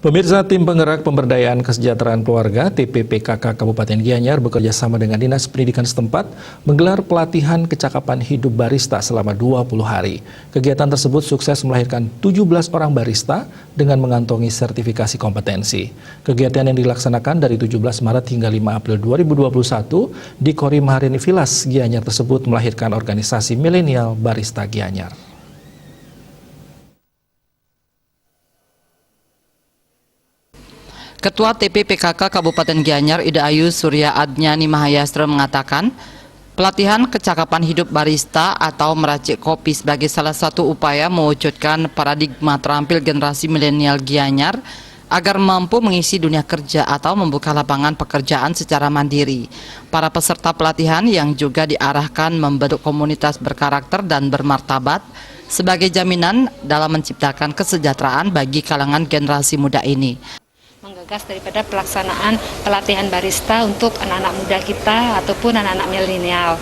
Pemirsa, Tim Penggerak Pemberdayaan Kesejahteraan Keluarga TPPKK Kabupaten Gianyar bekerja sama dengan Dinas Pendidikan setempat menggelar pelatihan kecakapan hidup barista selama 20 hari. Kegiatan tersebut sukses melahirkan 17 orang barista dengan mengantongi sertifikasi kompetensi. Kegiatan yang dilaksanakan dari 17 Maret hingga 5 April 2021 di Kori Maharini Vilas Gianyar tersebut melahirkan organisasi milenial Barista Gianyar. Ketua TPPKK Kabupaten Gianyar Ida Ayu Surya Adnyani Mahayastra mengatakan, pelatihan kecakapan hidup barista atau meracik kopi sebagai salah satu upaya mewujudkan paradigma terampil generasi milenial Gianyar agar mampu mengisi dunia kerja atau membuka lapangan pekerjaan secara mandiri. Para peserta pelatihan yang juga diarahkan membentuk komunitas berkarakter dan bermartabat sebagai jaminan dalam menciptakan kesejahteraan bagi kalangan generasi muda ini. Menggagas daripada pelaksanaan pelatihan barista untuk anak-anak muda kita ataupun anak-anak milenial,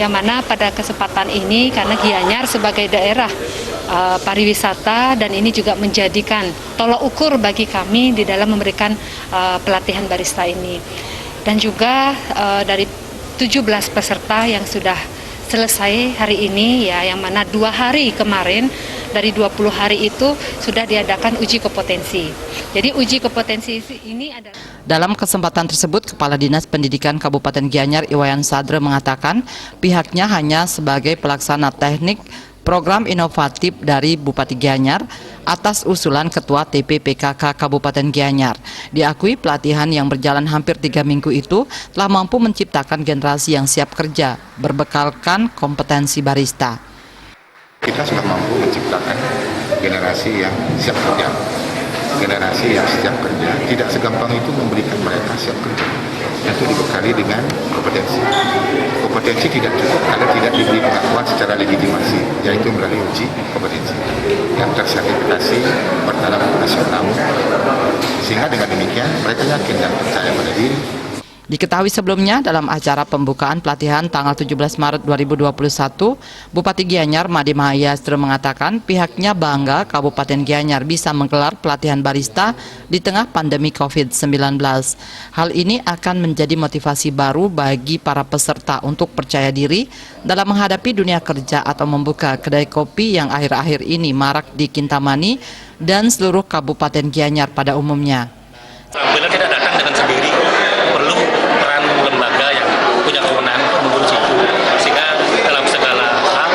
yang mana pada kesempatan ini karena Gianyar sebagai daerah pariwisata dan ini juga menjadikan tolok ukur bagi kami di dalam memberikan pelatihan barista ini, dan juga dari 17 peserta yang sudah selesai hari ini ya, yang mana 2 hari kemarin dari 20 hari itu sudah diadakan uji kompetensi. Jadi uji kompetensi ini adalah... Dalam kesempatan tersebut, Kepala Dinas Pendidikan Kabupaten Gianyar Iwayan Sadre mengatakan pihaknya hanya sebagai pelaksana teknik program inovatif dari Bupati Gianyar atas usulan Ketua TPPKK Kabupaten Gianyar. Diakui pelatihan yang berjalan hampir 3 minggu itu telah mampu menciptakan generasi yang siap kerja, berbekalkan kompetensi barista. Kita sudah mampu menciptakan generasi yang siap kerja. Generasi yang siap kerja tidak segampang itu memberikan mereka siap kerja. Itu dibekali dengan kompetensi. Kompetensi tidak cukup kalau tidak diberi pengakuan secara legitimasi, yaitu melalui uji kompetensi yang tersertifikasi bertaraf nasional. Sehingga dengan demikian mereka yakin dan percaya pada diri. Diketahui sebelumnya dalam acara pembukaan pelatihan tanggal 17 Maret 2021, Bupati Gianyar Made Mahayastra mengatakan pihaknya bangga Kabupaten Gianyar bisa menggelar pelatihan barista di tengah pandemi COVID-19. Hal ini akan menjadi motivasi baru bagi para peserta untuk percaya diri dalam menghadapi dunia kerja atau membuka kedai kopi yang akhir-akhir ini marak di Kintamani dan seluruh Kabupaten Gianyar pada umumnya. Bila tidak datang dengan sendiri, perlu peran lembaga yang punya kewenangan menguji, sehingga dalam segala hal,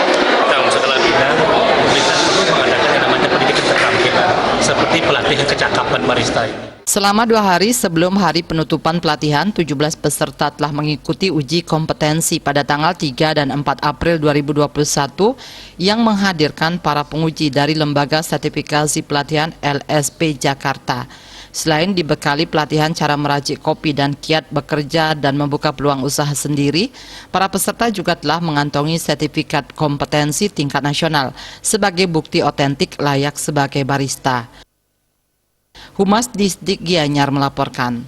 dalam segala bidang, pemerintah perlu mengadakan yang namanya pendidikan keterampilan, seperti pelatihan kecakapan barista ini. Selama 2 hari sebelum hari penutupan pelatihan, 17 peserta telah mengikuti uji kompetensi pada tanggal 3 dan 4 April 2021 yang menghadirkan para penguji dari Lembaga Sertifikasi Pelatihan LSP Jakarta. Selain dibekali pelatihan cara meracik kopi dan kiat bekerja dan membuka peluang usaha sendiri, para peserta juga telah mengantongi sertifikat kompetensi tingkat nasional sebagai bukti otentik layak sebagai barista. Humas Disdik Gianyar melaporkan.